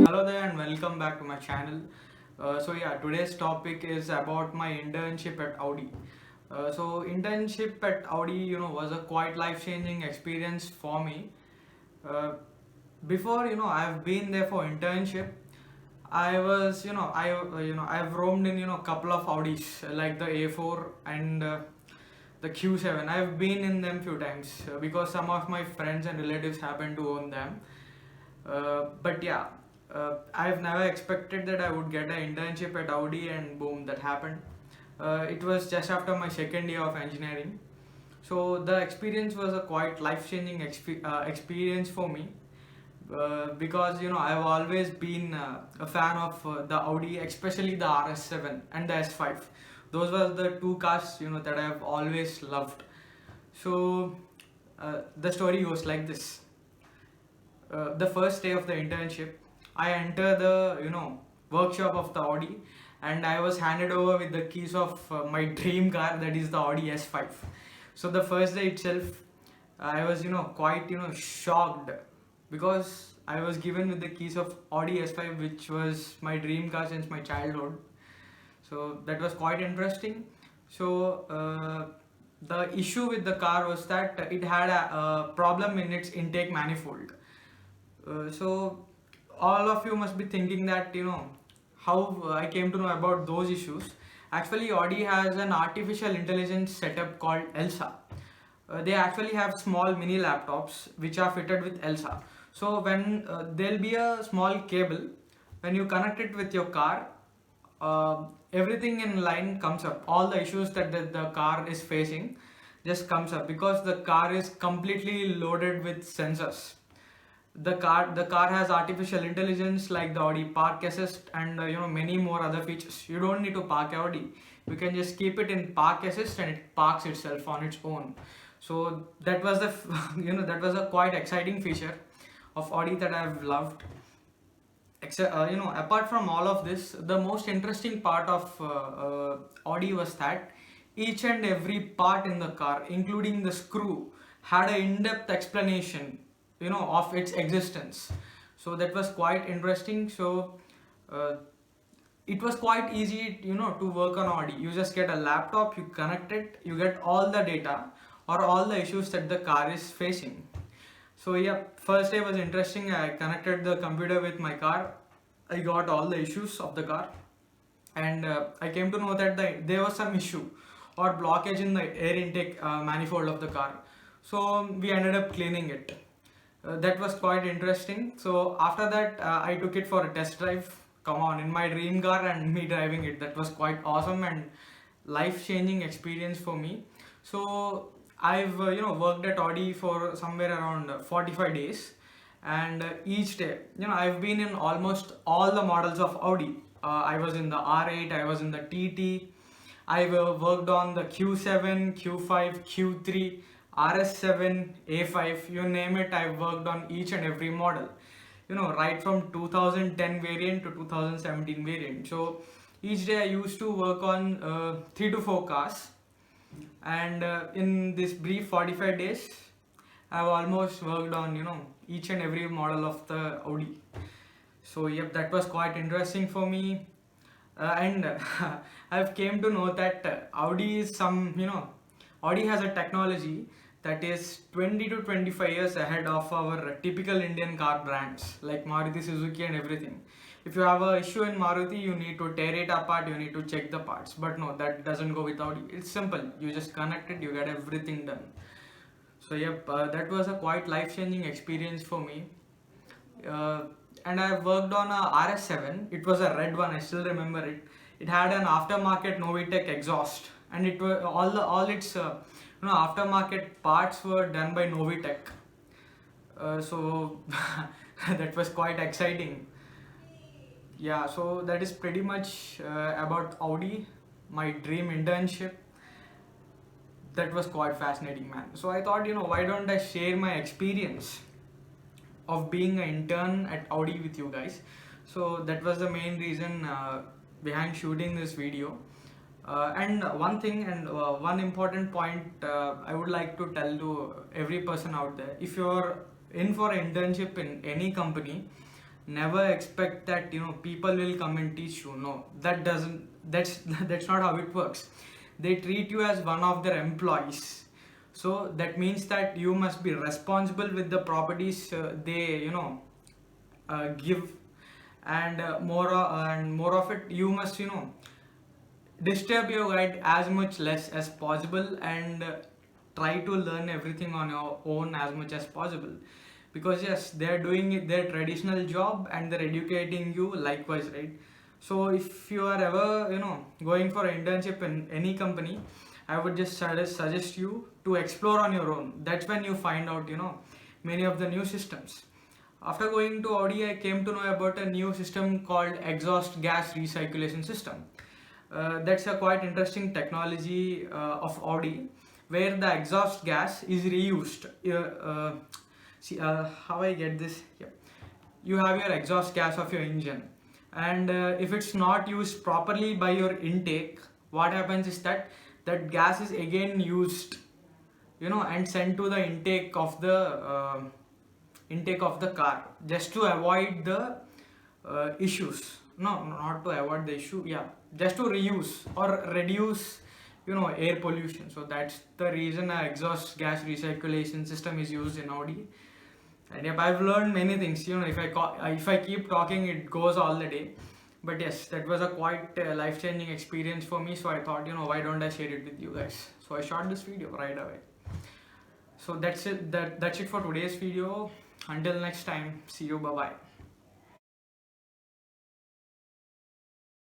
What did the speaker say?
Hello there and welcome back to my channel. Today's topic is about my internship at Audi. Internship at Audi, was a quite life-changing experience for me. Uh, Before, I've been there for internship. I was, I've roamed in, couple of Audis like the A4 and the Q7. I've been in them few times because some of my friends and relatives happen to own them. I've never expected that I would get an internship at Audi, and boom, that happened. It was just after my second year of engineering. So the experience was a quite life-changing experience for me because I've always been a fan of the Audi, especially the RS7 and the S5. Those were the two cars that I've always loved. So the story goes like this. The first day of the internship, I enter the workshop of the Audi, and I was handed over with the keys of my dream car, that is the Audi S5. So the first day itself, I was quite shocked because I was given with the keys of Audi S5, which was my dream car since my childhood. So that was quite interesting. So the issue with the car was that it had a problem in its intake manifold. So all of you must be thinking that how I came to know about those issues. Actually, Audi has an artificial intelligence setup called ELSA. They actually have small mini laptops which are fitted with ELSA. So when there'll be a small cable, when you connect it with your car, everything in line comes up. All the issues that the car is facing just comes up because the car is completely loaded with sensors. The car has artificial intelligence like the Audi Park Assist and many more other features. You don't need to park Audi. You can just keep it in Park Assist and it parks itself on its own. So that was the that was a quite exciting feature of Audi that I've loved. Except, apart from all of this, the most interesting part of Audi was that each and every part in the car, including the screw, had an in-depth explanation, of its existence. So that was quite interesting. So uh, it was quite easy, to work on Audi. You just get a laptop, you connect it, you get all the data or all the issues that the car is facing. So yeah, first day was interesting. I connected the computer with my car. I got all the issues of the car, and I came to know that there was some issue or blockage in the air intake manifold of the car. So we ended up cleaning it. That was quite interesting. So after that, I took it for a test drive. Come on, in my dream car and me driving it. That was quite awesome and life-changing experience for me. So I've worked at Audi for somewhere around 45 days, and each day I've been in almost all the models of Audi. I was in the R8, I was in the TT, I've worked on the Q7, Q5, Q3, RS7, A5, you name it. I've worked on each and every model, right from 2010 variant to 2017 variant. So each day I used to work on 3 to 4 cars, and in this brief 45 days I've almost worked on each and every model of the Audi. So yep, that was quite interesting for me. And I've came to know that Audi is Audi has a technology that is 20 to 25 years ahead of our typical Indian car brands like Maruti Suzuki and everything. If you have a issue in Maruti, you need to tear it apart, you need to check the parts. But no, that doesn't go with Audi. It's simple. You just connect it, you get everything done. So yep, that was a quite life-changing experience for me. Uh, and I worked on a RS7. It was a red one. I still remember it. It had an aftermarket Novitec exhaust, and it was all its aftermarket parts were done by Novitec. So that was quite exciting. Yeah, so that is pretty much about Audi, my dream internship. That was quite fascinating, man. So I thought, why don't I share my experience of being an intern at Audi with you guys. So that was the main reason behind shooting this video. And one thing and one important point I would like to tell to every person out there: if you're in for an internship in any company, never expect that people will come and teach you. No, that doesn't. That's that's not how it works. They treat you as one of their employees. So that means that you must be responsible with the properties they give, and more of it you must disturb your guide as much less as possible, and try to learn everything on your own as much as possible, because yes, they're doing it their traditional job and they're educating you likewise, right? So if you are ever going for an internship in any company, I would just suggest you to explore on your own. That's when you find out many of the new systems. After going to Audi, I came to know about a new system called exhaust gas recirculation system. That's a quite interesting technology of Audi, where the exhaust gas is reused. See how I get this? Yeah. You have your exhaust gas of your engine, and if it's not used properly by your intake, what happens is that that gas is again used, and sent to the intake of the car, just to avoid the issues. No, not to avoid the issue. Yeah, just to reuse or reduce, air pollution. So that's the reason a exhaust gas recirculation system is used in Audi. And yep, I've learned many things. If I keep talking, it goes all the day. But yes, that was a quite life-changing experience for me. So I thought, why don't I share it with you guys? So I shot this video right away. So that's it. That's it for today's video. Until next time, see you. Bye bye.